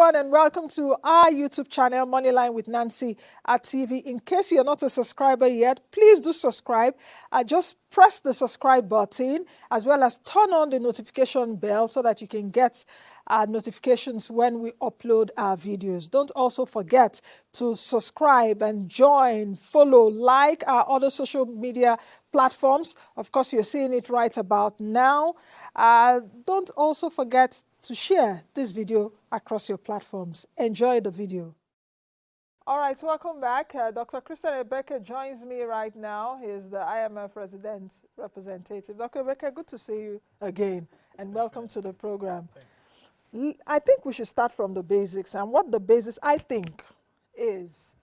everyone, and welcome to our YouTube channel, Moneyline with Nancy at TV. In case you're not a subscriber yet, please do subscribe. Just press the subscribe button as well as turn on the notification bell so that you can get notifications when we upload our videos. Don't also forget to subscribe and join, follow, like our other social media platforms. Of course, you're seeing it right about now. Don't also forget to share this video across your platforms. Enjoy the video. All right, welcome back. Dr. Christian Ebeke joins me right now. He is the IMF Resident Representative. Dr. Ebeke, good to see you again, and welcome to the program. Thanks. I think we should start from the basics, and what the basics, I think, is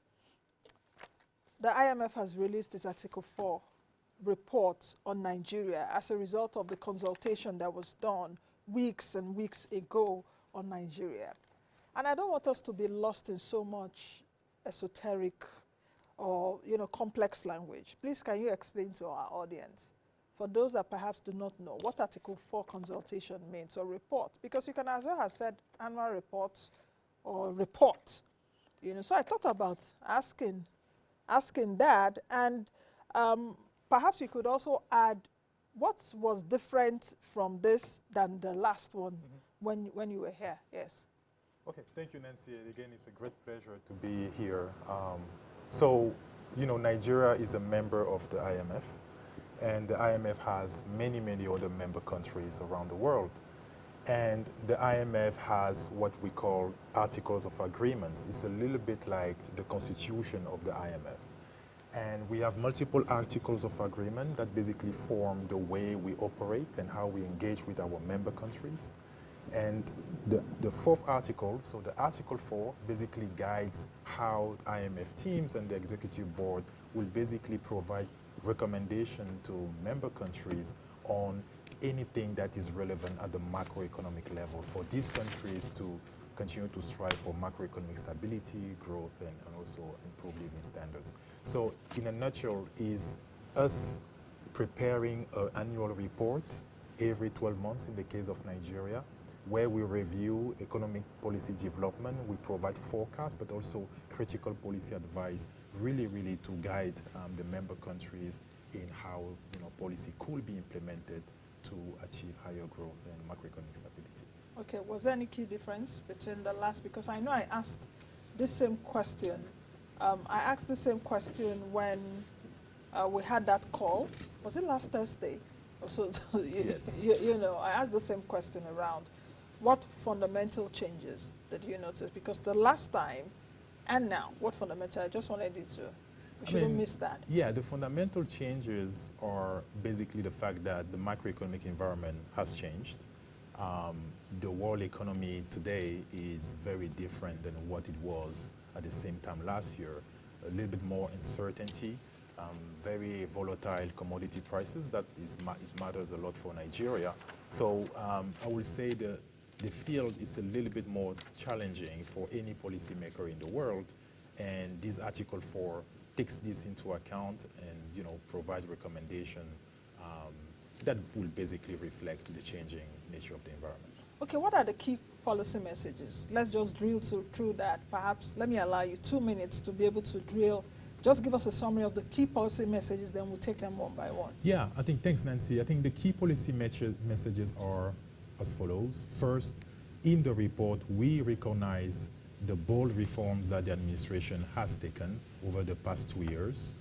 the IMF has released its Article IV report on Nigeria as a result of the consultation that was done weeks and weeks ago on Nigeria. And I don't want us to be lost in so much esoteric or, complex language. Please, can you explain to our audience, for those that perhaps do not know, what Article 4 consultation means, or report? Because you can as well have said annual reports or report. So I thought about asking that, and perhaps you could also add what was different from this than the last one when you were here. Yes. Okay, thank you, Nancy. Again, it's a great pleasure to be here. So, Nigeria is a member of the IMF, and the IMF has many, many other member countries around the world. And the IMF has what we call Articles of Agreement. It's a little bit like the constitution of the IMF. And we have multiple articles of agreement that basically form the way we operate and how we engage with our member countries. And the fourth article, so the Article 4, basically guides how IMF teams and the executive board will basically provide recommendation to member countries on anything that is relevant at the macroeconomic level for these countries to continue to strive for macroeconomic stability, growth, and also improve living standards. So in a nutshell, is us preparing an annual report every 12 months in the case of Nigeria, where we review economic policy development, we provide forecasts, but also critical policy advice, really to guide the member countries in how policy could be implemented to achieve higher growth and macroeconomic stability. Okay, was there any key difference between the last, because I know I asked this same question. I asked the same question when we had that call. Was it last Thursday? So, yes. I asked the same question around what fundamental changes did you notice? Because the last time and now, what fundamental, I just wanted you to, we shouldn't miss that. Yeah, the fundamental changes are basically the fact that the macroeconomic environment has changed. The world economy today is very different than what it was at the same time last year. A little bit more uncertainty, very volatile commodity prices. It matters a lot for Nigeria. So I will say the field is a little bit more challenging for any policymaker in the world, and this Article 4 takes this into account and provide recommendation that will basically reflect the changing nature of the environment. Okay, what are the key policy messages? Let's just drill through that. Perhaps let me allow you 2 minutes to be able to drill. Just give us a summary of the key policy messages, then we'll take them one by one. Yeah, thanks, Nancy. I think the key policy messages are as follows. First, in the report, we recognize the bold reforms that the administration has taken over the past 2 years.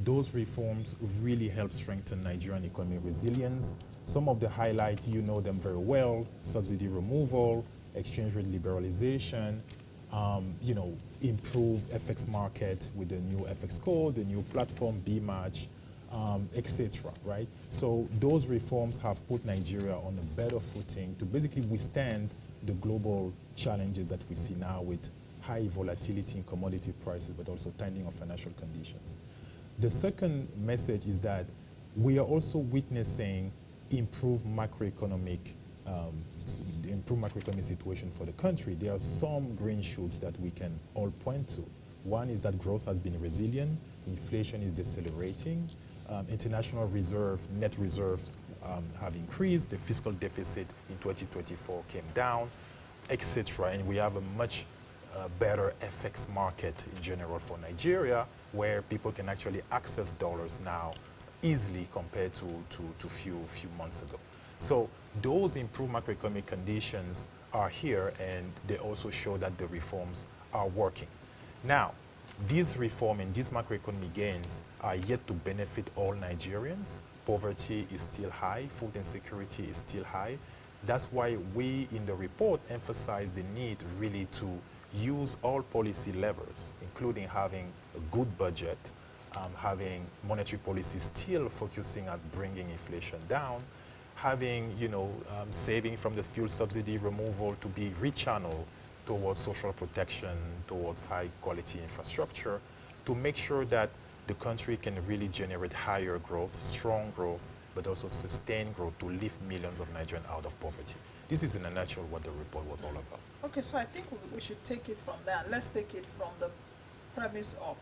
Those reforms really help strengthen Nigerian economic resilience. Some of the highlights, you know them very well: subsidy removal, exchange rate liberalization, improve FX market with the new FX code, the new platform, BMatch, etc., right? So those reforms have put Nigeria on a better footing to basically withstand the global challenges that we see now with high volatility in commodity prices, but also tightening of financial conditions. The second message is that we are also witnessing improved macroeconomic situation for the country. There are some green shoots that we can all point to. One is that growth has been resilient, inflation is decelerating, international net reserves have increased, the fiscal deficit in 2024 came down, etc. And we have a much better FX market in general for Nigeria, where people can actually access dollars now easily compared to few months ago. So those improved macroeconomic conditions are here, and they also show that the reforms are working. Now, these reform and these macroeconomic gains are yet to benefit all Nigerians. Poverty is still high, food insecurity is still high. That's why we in the report emphasize the need really to use all policy levers, including having a good budget, having monetary policy still focusing at bringing inflation down, having saving from the fuel subsidy removal to be rechanneled towards social protection, towards high quality infrastructure, to make sure that the country can really generate higher growth, strong growth, but also sustained growth to lift millions of Nigerians out of poverty. This is in a nutshell what the report was all about. Okay, so I think we should take it from that. Let's take it from the premise of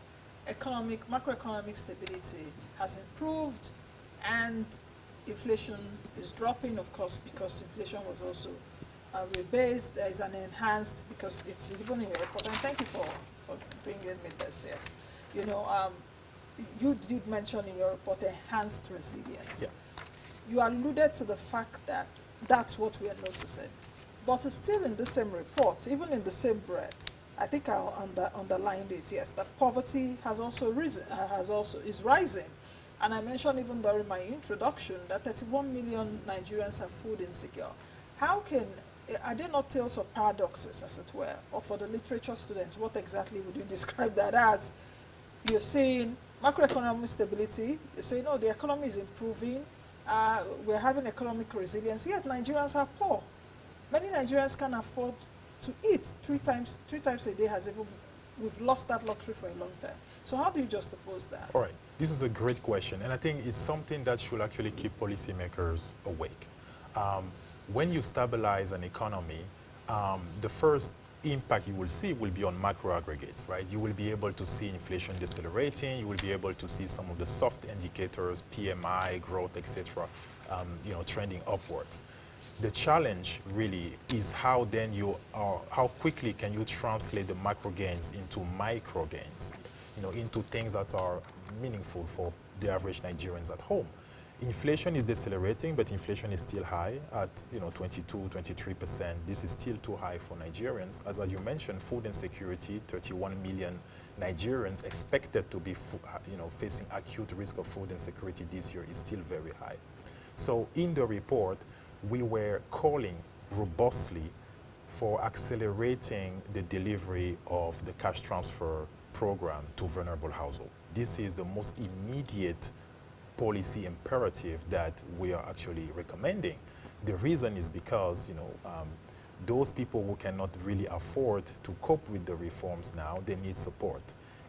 macroeconomic stability has improved, and inflation is dropping, of course, because inflation was also rebased. There is an enhanced, because it's even in your report, and thank you for bringing me this, yes. You did mention in your report enhanced resilience. Yeah. You alluded to the fact that that's what we are noticing. But it's still in the same report, even in the same breath, I think I underlined it, yes, that poverty has also risen, is rising. And I mentioned even during my introduction that 31 million Nigerians are food insecure. Are there not tales of paradoxes, as it were? Or for the literature students, what exactly would you describe that as? You're saying macroeconomic stability, you're saying, oh, the economy is improving, we're having economic resilience, yet Nigerians are poor. Many Nigerians can't afford to eat three times a day. We've lost that luxury for a long time. So how do you juxtapose that? All right, this is a great question, and I think it's something that should actually keep policymakers awake. When you stabilize an economy, the first impact you will see will be on macro aggregates, right? You will be able to see inflation decelerating, you will be able to see some of the soft indicators, PMI, growth, etc., trending upwards. The challenge really is how quickly can you translate the macro gains into micro gains, into things that are meaningful for the average Nigerians at home. Inflation is decelerating, but inflation is still high at 22, 23%. This is still too high for Nigerians. As you mentioned, food insecurity, 31 million Nigerians expected to be facing acute risk of food insecurity this year is still very high. So in the report, we were calling robustly for accelerating the delivery of the cash transfer program to vulnerable households. This is the most immediate policy imperative that we are actually recommending. The reason is because those people who cannot really afford to cope with the reforms now, they need support.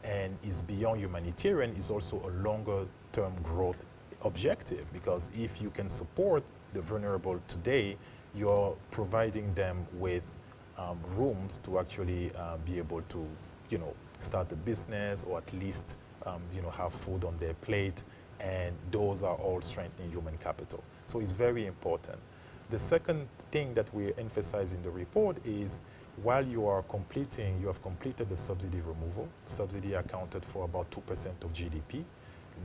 And it's beyond humanitarian, it's also a longer term growth objective, because if you can support the vulnerable today, you're providing them with rooms to actually be able to start a business, or at least have food on their plate. And those are all strengthening human capital. So it's very important. The second thing that we emphasize in the report is, while you have completed the subsidy removal, subsidy accounted for about 2% of GDP.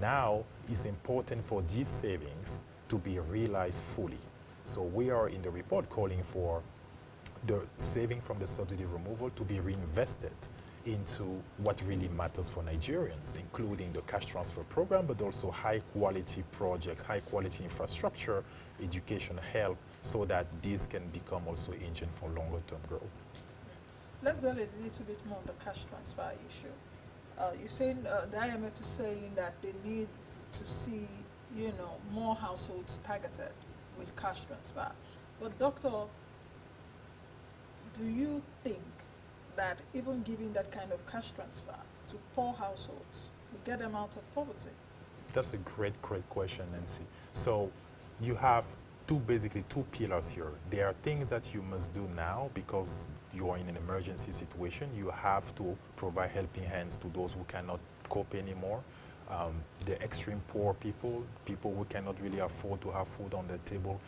Now it's important for these savings to be realized fully. So we are in the report calling for the saving from the subsidy removal to be reinvested into what really matters for Nigerians, including the cash transfer program, but also high quality projects, high quality infrastructure, education, health, so that this can become also engine for longer term growth. Let's dwell a little bit more on the cash transfer issue. You're saying the IMF is saying that they need to see, more households targeted with cash transfer. But doctor, do you think that even giving that kind of cash transfer to poor households will get them out of poverty? That's a great question, Nancy. So you have basically two pillars here. There are things that you must do now because you are in an emergency situation. You have to provide helping hands to those who cannot cope anymore. The extreme poor people who cannot really afford to have food on their table.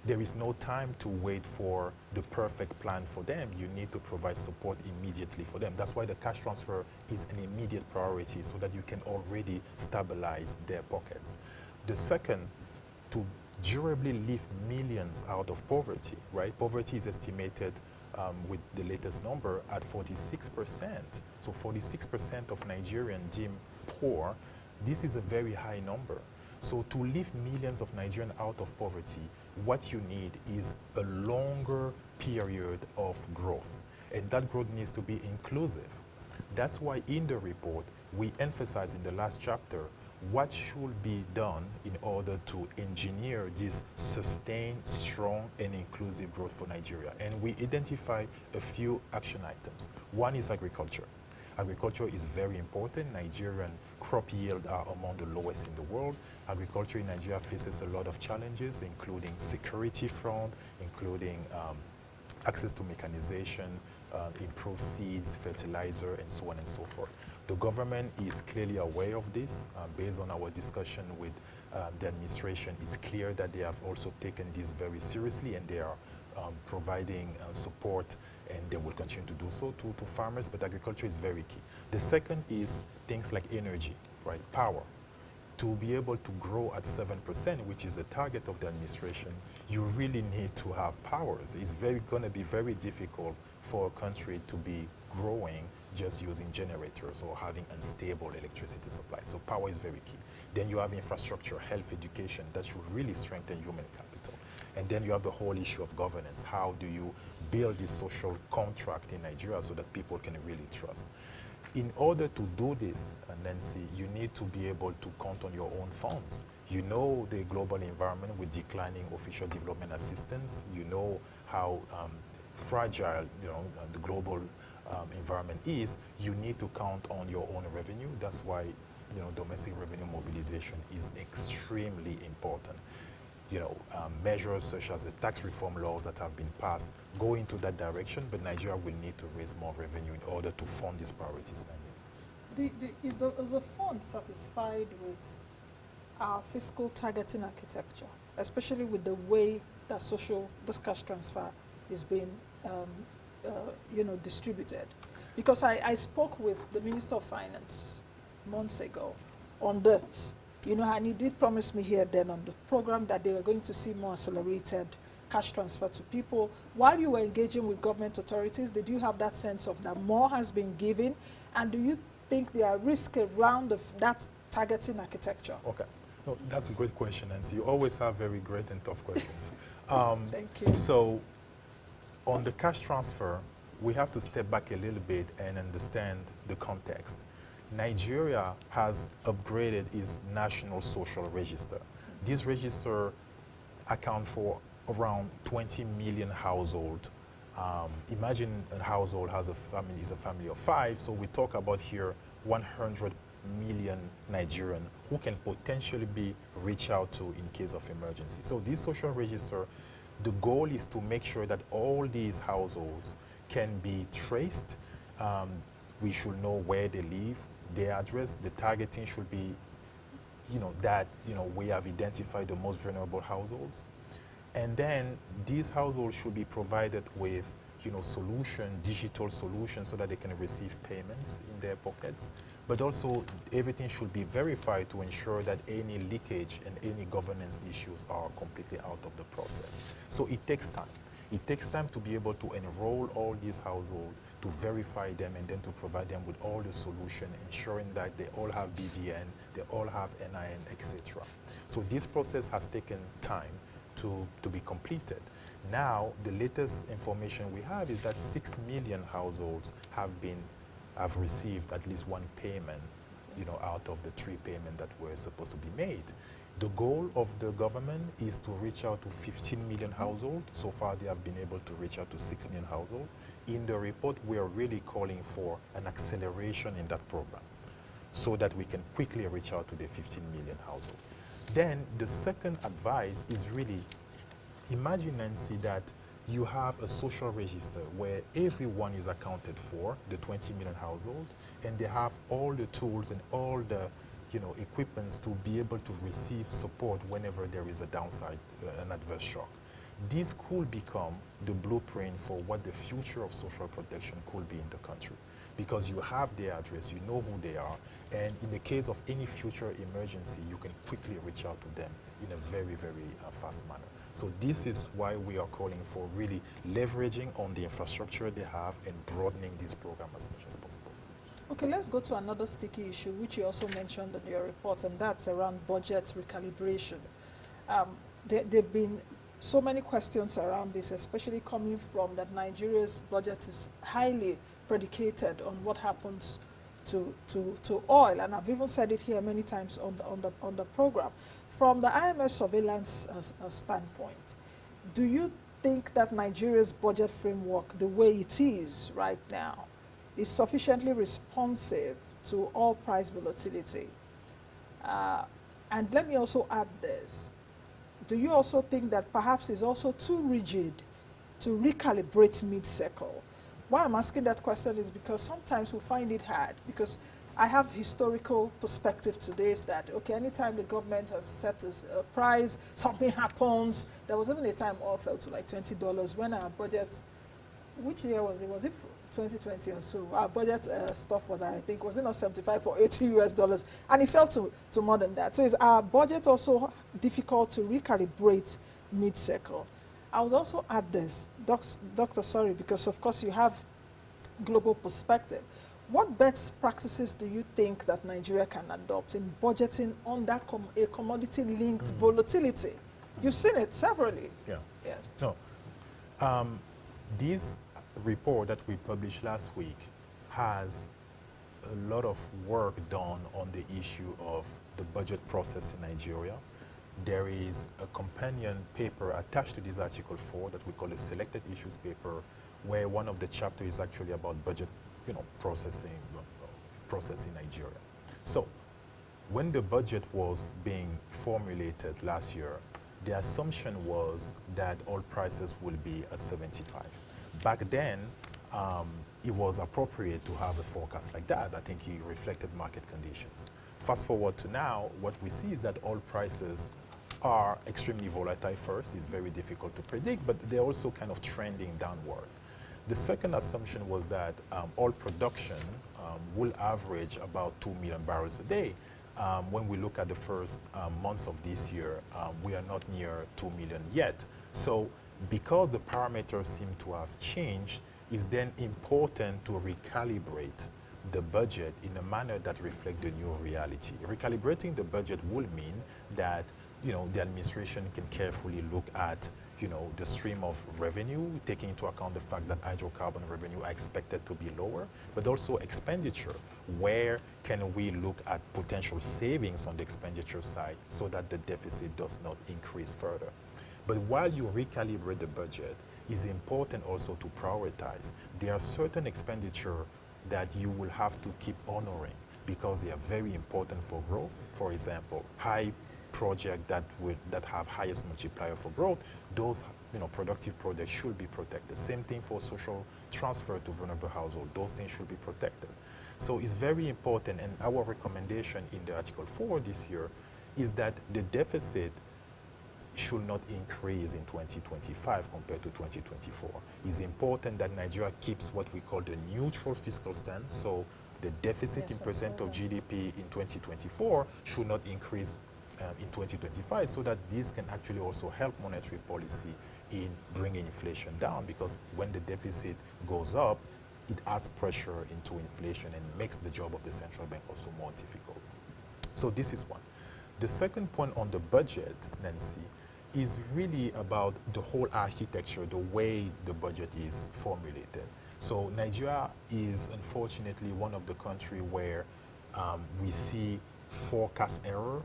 there is no time to wait for the perfect plan for them. You need to provide support immediately for them. That's why the cash transfer is an immediate priority so that you can already stabilize their pockets. The second, to durably lift millions out of poverty, right? Poverty is estimated with the latest number at 46%. So 46% of Nigerians deemed poor. This is a very high number. So to lift millions of Nigerians out of poverty, what you need is a longer period of growth. And that growth needs to be inclusive. That's why in the report, we emphasize in the last chapter what should be done in order to engineer this sustained, strong, and inclusive growth for Nigeria. And we identify a few action items. One is agriculture. Agriculture is very important. Nigerian crop yield are among the lowest in the world. Agriculture in Nigeria faces a lot of challenges, including security front, including access to mechanization, improved seeds, fertilizer, and so on and so forth. The government is clearly aware of this. Based on our discussion with the administration, it's clear that they have also taken this very seriously, and they are providing support, and they will continue to do so to farmers, but agriculture is very key. The second is things like energy, right? Power. To be able to grow at 7%, which is the target of the administration, you really need to have powers. It's going to be very difficult for a country to be growing just using generators or having unstable electricity supply. So power is very key. Then you have infrastructure, health, education, that should really strengthen human capital. And then you have the whole issue of governance. How do you build this social contract in Nigeria so that people can really trust? In order to do this, Nancy, you need to be able to count on your own funds. You know the global environment with declining official development assistance. You know how fragile the global environment is. You need to count on your own revenue. That's why domestic revenue mobilization is extremely important. Measures such as the tax reform laws that have been passed go into that direction, but Nigeria will need to raise more revenue in order to fund these priority spendings. Is the fund satisfied with our fiscal targeting architecture, especially with the way that this cash transfer is being distributed? Because I spoke with the Minister of Finance months ago on this. And he did promise me here then on the program that they were going to see more accelerated cash transfer to people. While you were engaging with government authorities, did you have that sense of that more has been given? And do you think there are risks around that targeting architecture? Okay. No, that's a great question, Nancy. You always have very great and tough questions. Thank you. So on the cash transfer, we have to step back a little bit and understand the context. Nigeria has upgraded its national social register. This register accounts for around 20 million households. Imagine a household is a family of 5, so we talk about here 100 million Nigerians who can potentially be reached out to in case of emergency. So this social register, the goal is to make sure that all these households can be traced. We should know where they live, their address. The targeting should be, we have identified the most vulnerable households. And then these households should be provided with, digital solutions so that they can receive payments in their pockets. But also everything should be verified to ensure that any leakage and any governance issues are completely out of the process. So it takes time. It takes time to be able to enroll all these households, to verify them, and then to provide them with all the solutions, ensuring that they all have BVN, they all have NIN, etc. So this process has taken time to be completed. Now, the latest information we have is that 6 million households have received at least one payment, out of the 3 payments that were supposed to be made. The goal of the government is to reach out to 15 million households. So far, they have been able to reach out to 6 million households. In the report, we are really calling for an acceleration in that program so that we can quickly reach out to the 15 million households. Then the second advice is really, imagine, Nancy, that you have a social register where everyone is accounted for, the 20 million households, and they have all the tools and all the equipments to be able to receive support whenever there is a downside, an adverse shock. This could become the blueprint for what the future of social protection could be in the country, because you have their address, you know who they are, and in the case of any future emergency, you can quickly reach out to them in a very, very fast manner. So this is why we are calling for really leveraging on the infrastructure they have and broadening this program as much as possible. Okay, let's go to another sticky issue, which you also mentioned in your report, and that's around budget recalibration. There've been so many questions around this, especially coming from that Nigeria's budget is highly predicated on what happens to oil, and I've even said it here many times on the program. From the IMF surveillance standpoint, do you think that Nigeria's budget framework, the way it is right now, is sufficiently responsive to oil price volatility? And let me also add this. Do you also think that perhaps it's also too rigid to recalibrate mid-cycle? Why I'm asking that question is because sometimes we find it hard, because I have historical perspective to this, that, okay, anytime the government has set a price, something happens. There was even a time oil fell to like $20 when our budget, which year was it? Was it 2020 or so? Our budget stuff was, I think, was it not 75 or 80 US dollars? And it fell to more than that. So is our budget also difficult to recalibrate mid-cycle? I would also add this, Doctor, sorry, because of course you have global perspective. What best practices do you think that Nigeria can adopt in budgeting under a commodity-linked volatility? You've seen it severally. Yeah. Yes. No. This report that we published last week has a lot of work done on the issue of the budget process in Nigeria. There is a companion paper attached to this Article 4 that we call a selected issues paper, where one of the chapters is actually about budget process in Nigeria. So when the budget was being formulated last year, the assumption was that oil prices will be at 75. Back then, it was appropriate to have a forecast like that. I think it reflected market conditions. Fast forward to now, what we see is that oil prices are extremely volatile first. It's very difficult to predict, but they're also kind of trending downward. The second assumption was that oil production will average about 2 million barrels a day. When we look at the first months of this year, we are not near 2 million yet. So because the parameters seem to have changed, it's then important to recalibrate the budget in a manner that reflects the new reality. Recalibrating the budget will mean that the administration can carefully look at the stream of revenue, taking into account the fact that hydrocarbon revenue are expected to be lower, but also expenditure. Where can we look at potential savings on the expenditure side so that the deficit does not increase further? But while you recalibrate the budget, it's important also to prioritize. There are certain expenditure that you will have to keep honoring because they are very important for growth. For example, high projects that have highest multiplier for growth, those productive projects should be protected. Same thing for social transfer to vulnerable households. Those things should be protected. So it's very important, and our recommendation in the Article 4 this year is that the deficit should not increase in 2025 compared to 2024. It's important that Nigeria keeps what we call the neutral fiscal stance. So the deficit in percent of GDP in 2024 should not increase in 2025, so that this can actually also help monetary policy in bringing inflation down, because when the deficit goes up, it adds pressure into inflation and makes the job of the central bank also more difficult. So this is one. The second point on the budget, Nancy, is really about the whole architecture, the way the budget is formulated. So Nigeria is unfortunately one of the countries where we see forecast error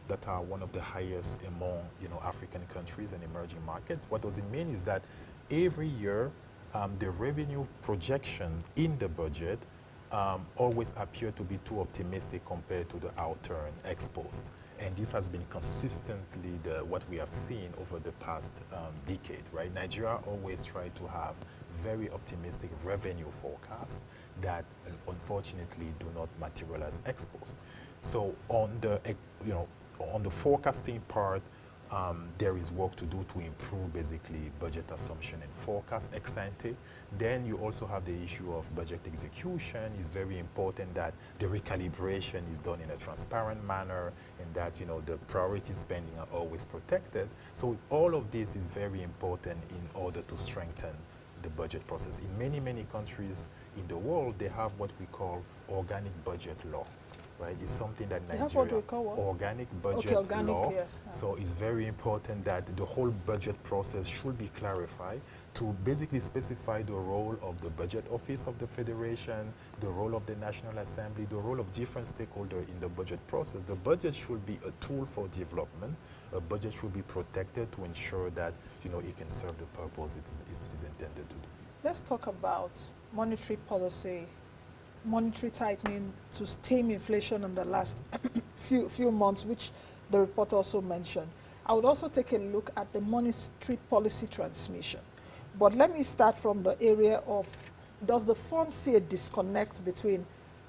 that are one of the highest among African countries and emerging markets. What does it mean is that every year the revenue projection in the budget always appear to be too optimistic compared to the outturn exposed. And this has been consistently what we have seen over the past decade, right? Nigeria always try to have very optimistic revenue forecasts that unfortunately do not materialize exposed. So on the, on the forecasting part, there is work to do to improve basically budget assumption and forecast ex ante. Then you also have the issue of budget execution. It's very important that the recalibration is done in a transparent manner and that the priority spending are always protected. So all of this is very important in order to strengthen the budget process. In many, many countries in the world, they have what we call organic budget law. Right, it's something that They Nigeria, have what we call what? organic budget organic, law. yes. So it's very important that the whole budget process should be clarified to basically specify the role of the budget office of the Federation, the role of the National Assembly, the role of different stakeholders in the budget process. The budget should be a tool for development. A budget should be protected to ensure that it can serve the purpose it is intended to do. Let's talk about monetary policy, monetary tightening to tame inflation in the last few months, which the report also mentioned. I would also take a look at the monetary policy transmission. But let me start from the area of, does the fund see a disconnect between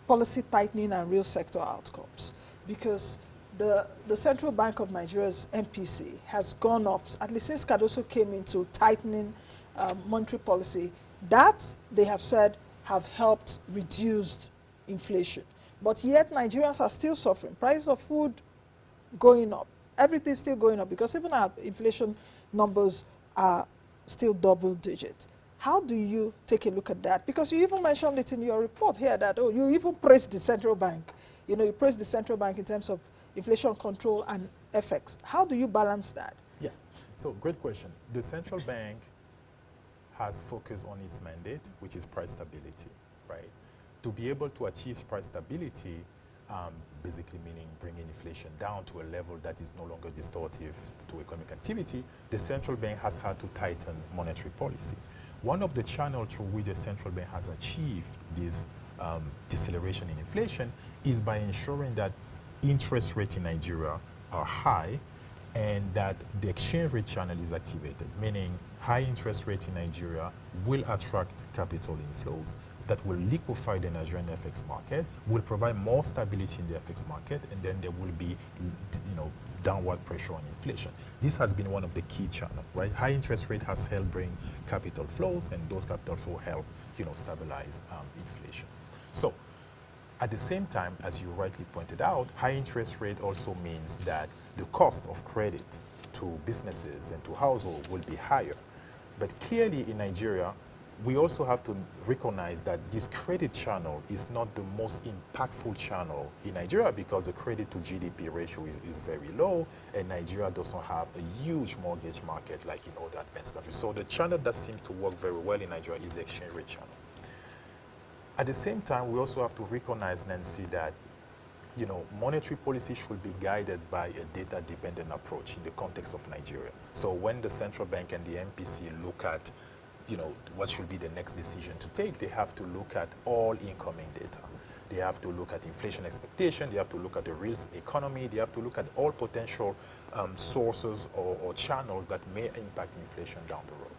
policy tightening and real sector outcomes? Because the Central Bank of Nigeria's MPC has gone up, at least since Cardoso came into tightening monetary policy, that they have said have helped reduce inflation. But yet Nigerians are still suffering. Price of food going up. Everything's still going up because even our inflation numbers are still double digit. How do you take a look at that? Because you even mentioned it in your report here that, you even praised the central bank. You praised the central bank in terms of inflation control and FX. How do you balance that? Yeah, so great question. The central bank has focused on its mandate, which is price stability, right? To be able to achieve price stability, basically meaning bringing inflation down to a level that is no longer distortive to economic activity, the central bank has had to tighten monetary policy. One of the channels through which the central bank has achieved this deceleration in inflation is by ensuring that interest rates in Nigeria are high and that the exchange rate channel is activated, meaning high interest rate in Nigeria will attract capital inflows that will liquefy the Nigerian FX market, will provide more stability in the FX market, and then there will be, downward pressure on inflation. This has been one of the key channels, right? High interest rate has helped bring capital flows, and those capital flows help, stabilize inflation. So, at the same time, as you rightly pointed out, high interest rate also means that the cost of credit to businesses and to households will be higher. But clearly in Nigeria, we also have to recognize that this credit channel is not the most impactful channel in Nigeria because the credit to GDP ratio is very low, and Nigeria doesn't have a huge mortgage market like in other advanced countries. So the channel that seems to work very well in Nigeria is the exchange rate channel. At the same time, we also have to recognize, Nancy, that monetary policy should be guided by a data-dependent approach in the context of Nigeria. So when the central bank and the MPC look at what should be the next decision to take, they have to look at all incoming data. They have to look at inflation expectation, they have to look at the real economy, they have to look at all potential sources or channels that may impact inflation down the road.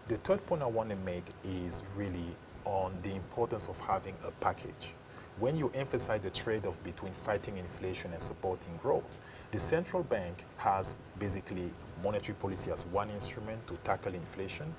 The third point I want to make is really on the importance of having a package. When you emphasize the trade-off between fighting inflation and supporting growth, the central bank has basically monetary policy as one instrument to tackle inflation.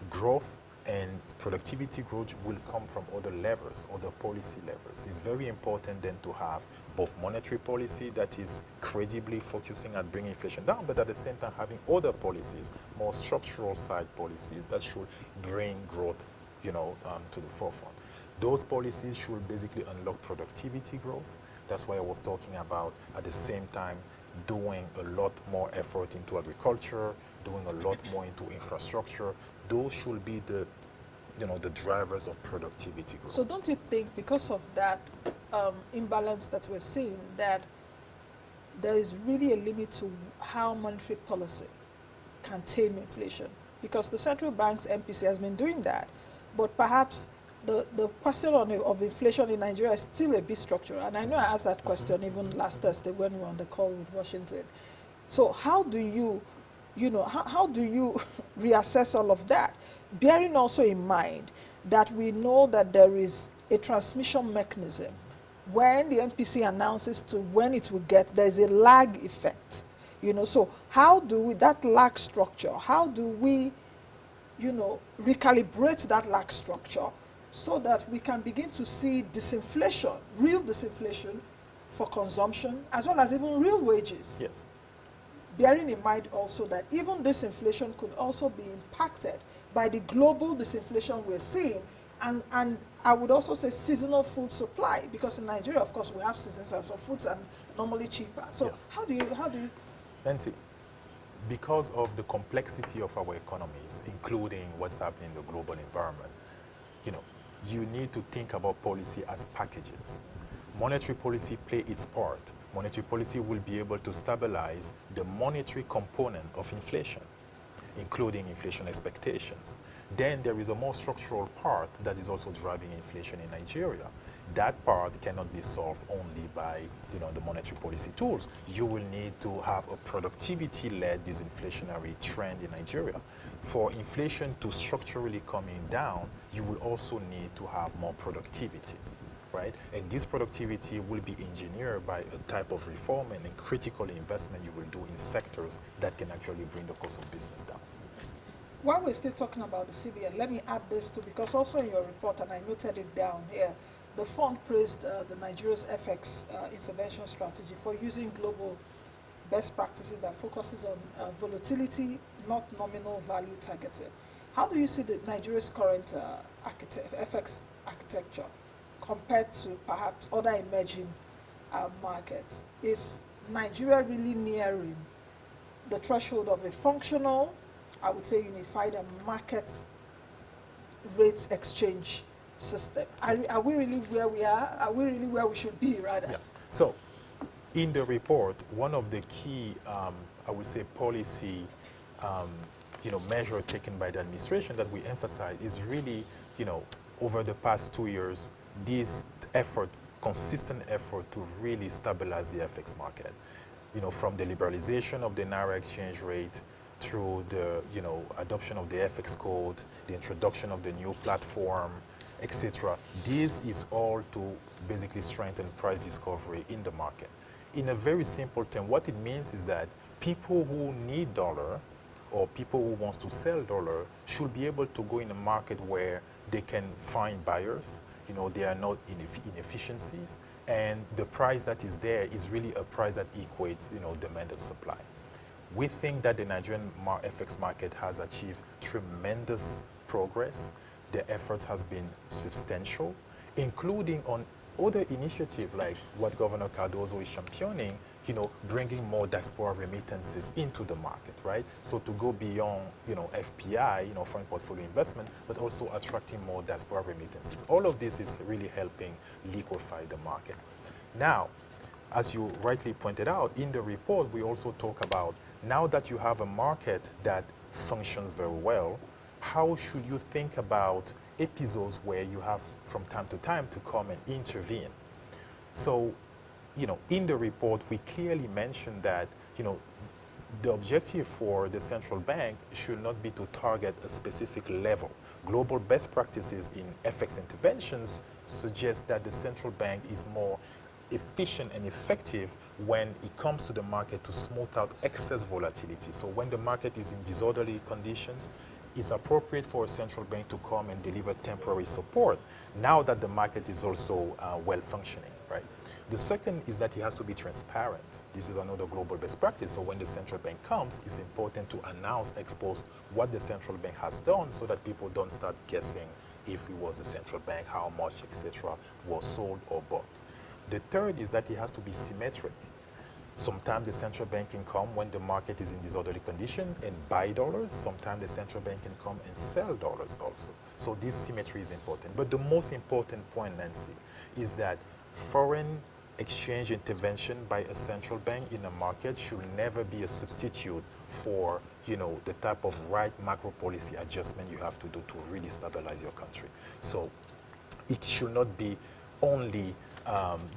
Growth and productivity growth will come from other levers, other policy levers. It's very important then to have both monetary policy that is credibly focusing at bringing inflation down, but at the same time having other policies, more structural side policies that should bring growth to the forefront. Those policies should basically unlock productivity growth. That's why I was talking about, at the same time, doing a lot more effort into agriculture, doing a lot more into infrastructure. Those should be the drivers of productivity growth. So don't you think because of that imbalance that we're seeing, that there is really a limit to how monetary policy can tame inflation? Because the central bank's MPC has been doing that, but perhaps the question of inflation in Nigeria is still a bit structural. And I know I asked that question even last Thursday when we were on the call with Washington. So how do you, how do you reassess all of that? Bearing also in mind that we know that there is a transmission mechanism when the MPC announces to when it will get, there's a lag effect. So how do we, that lag structure, how do we, recalibrate that lag structure so that we can begin to see disinflation, real disinflation for consumption, as well as even real wages? Yes. Bearing in mind also that even this inflation could also be impacted by the global disinflation we're seeing, and I would also say seasonal food supply, because in Nigeria, of course, we have seasons and some foods are normally cheaper. So Yeah. how do you? Nancy, because of the complexity of our economies, including what's happening in the global environment, you need to think about policy as packages. Monetary policy play its part. Monetary policy will be able to stabilize the monetary component of inflation, including inflation expectations. Then there is a more structural part that is also driving inflation in Nigeria. That part cannot be solved only by the monetary policy tools. You will need to have a productivity-led disinflationary trend in Nigeria. For inflation to structurally coming down, you will also need to have more productivity, right? And this productivity will be engineered by a type of reform and critical investment you will do in sectors that can actually bring the cost of business down. While we're still talking about the CBN, let me add this too, because also in your report, and I noted it down here, the fund praised the Nigeria's FX intervention strategy for using global best practices that focuses on volatility, not nominal value targeting. How do you see the Nigeria's current FX architecture compared to perhaps other emerging markets? Is Nigeria really nearing the threshold of a functional, I would say, unified and market rates exchange system? Are we really where we are? Are we really where we should be, rather? Yeah. So, in the report, one of the key, I would say, policy, measure taken by the administration that we emphasize is really, over the past 2 years, this effort, consistent effort to really stabilize the FX market. From the liberalization of the Naira exchange rate through the, adoption of the FX code, the introduction of the new platform, etc. This is all to basically strengthen price discovery in the market. In a very simple term, what it means is that people who need dollar or people who want to sell dollar should be able to go in a market where they can find buyers. There are no inefficiencies, and the price that is there is really a price that equates, demand and supply. We think that the Nigerian FX market has achieved tremendous progress. The efforts has been substantial, including on other initiatives like what Governor Cardozo is championing, bringing more diaspora remittances into the market, right? So to go beyond, FPI, foreign portfolio investment, but also attracting more diaspora remittances. All of this is really helping liquefy the market. Now, as you rightly pointed out, in the report, we also talk about now that you have a market that functions very well, how should you think about episodes where you have from time to time to come and intervene? So, in the report, we clearly mentioned that, the objective for the central bank should not be to target a specific level. Global best practices in FX interventions suggest that the central bank is more efficient and effective when it comes to the market to smooth out excess volatility. So when the market is in disorderly conditions, it's appropriate for a central bank to come and deliver temporary support now that the market is also well functioning, right? The second is that it has to be transparent. This is another global best practice. So when the central bank comes, it's important to announce ex post what the central bank has done so that people don't start guessing if it was the central bank, how much, etc., was sold or bought. The third is that it has to be symmetric. Sometimes the central bank can come when the market is in disorderly condition and buy dollars. Sometimes the central bank can come and sell dollars also. So this symmetry is important. But the most important point, Nancy, is that foreign exchange intervention by a central bank in a market should never be a substitute for, the type of right macro policy adjustment you have to do to really stabilize your country. So it should not be only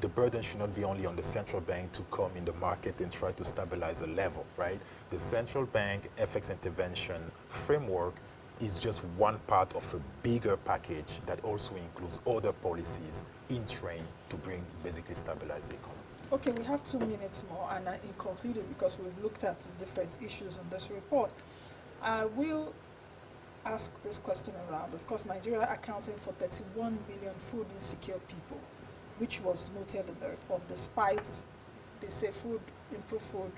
the burden should not be only on the central bank to come in the market and try to stabilize a level, right? The central bank FX intervention framework is just one part of a bigger package that also includes other policies in train to bring, basically stabilize the economy. Okay, we have 2 minutes more, and in concluding, because we've looked at the different issues in this report, I will ask this question around. Of course, Nigeria accounted for 31 million food insecure people, which was noted in the report, despite, they say, improved food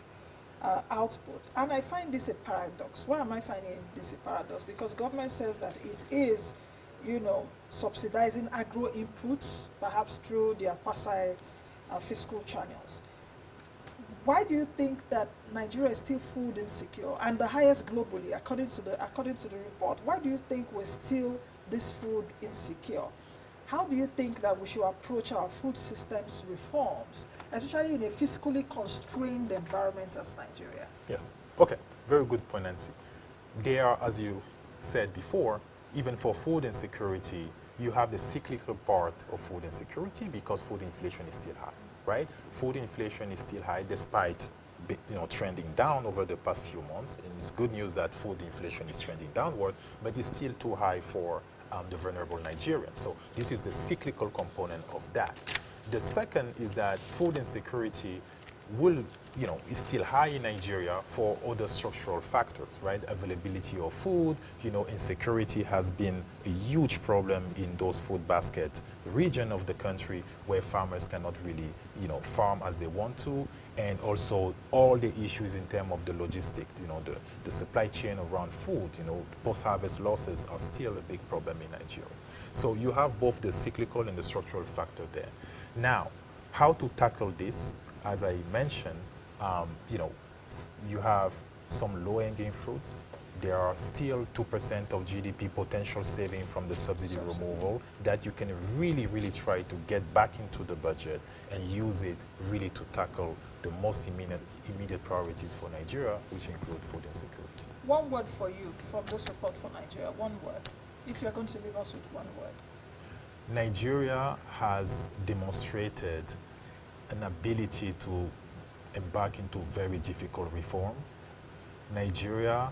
output. And I find this a paradox. Why am I finding this a paradox? Because government says that it is, subsidizing agro inputs, perhaps through their quasi fiscal channels. Why do you think that Nigeria is still food insecure and the highest globally, according to the report? Why do you think we're still this food insecure? How do you think that we should approach our food systems reforms, especially in a fiscally constrained environment as Nigeria? Yes. Okay. Very good point, Nancy. There are, as you said before, even for food insecurity, you have the cyclical part of food insecurity because food inflation is still high, right? Food inflation is still high despite trending down over the past few months. And it's good news that food inflation is trending downward, but it's still too high for the vulnerable Nigerians. So this is the cyclical component of that. The second is that food insecurity is still high in Nigeria for other structural factors, right? Availability of food, insecurity has been a huge problem in those food basket region of the country where farmers cannot really, farm as they want to. And also all the issues in terms of the logistics, the supply chain around food, post-harvest losses are still a big problem in Nigeria. So you have both the cyclical and the structural factor there. Now, how to tackle this? As I mentioned, you have some low-hanging fruits. There are still 2% of GDP potential saving from the subsidy removal that you can really, really try to get back into the budget and use it really to tackle the most immediate priorities for Nigeria, which include food insecurity. One word for you from this report for Nigeria, one word. If you're going to leave us with one word. Nigeria has demonstrated an ability to embark into very difficult reform. Nigeria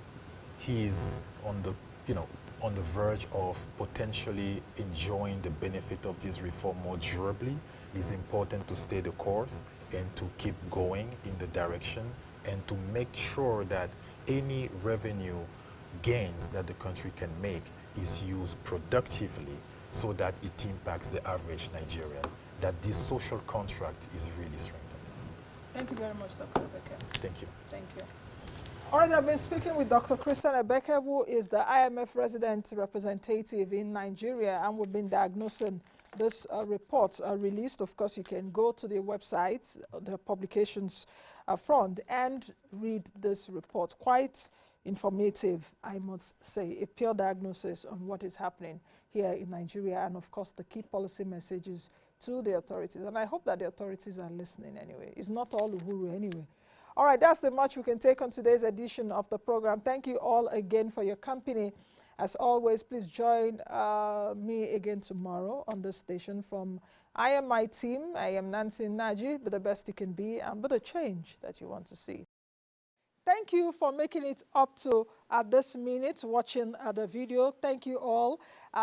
is on the verge of potentially enjoying the benefit of this reform more durably. It's important to stay the course and to keep going in the direction and to make sure that any revenue gains that the country can make is used productively so that it impacts the average Nigerian, that this social contract is really strengthened. Thank you very much, Dr. Ebeke. Thank you. Thank you. All right, I've been speaking with Dr. Christian Ebeke, who is the IMF Resident Representative in Nigeria, and we've been diagnosing this report released. Of course, you can go to the website, the publications front, and read this report. Quite informative, I must say, a pure diagnosis on what is happening here in Nigeria, and of course, the key policy messages to the authorities. And I hope that the authorities are listening anyway. It's not all uhuru anyway. All right, that's the much we can take on today's edition of the program. Thank you all again for your company. As always, please join me again tomorrow on this station. From I am my team. I am Nancy Naji, be the best you can be and be the change that you want to see. Thank you for making it up to this minute watching the video. Thank you all.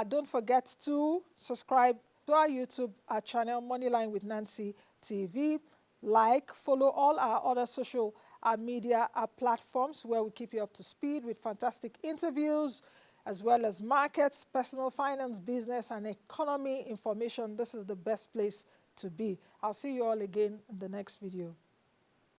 Don't forget to subscribe to our YouTube channel, Moneyline with Nancy TV. Like, follow all our other social media platforms where we keep you up to speed with fantastic interviews, as well as markets, personal finance, business, and economy information. This is the best place to be. I'll see you all again in the next video.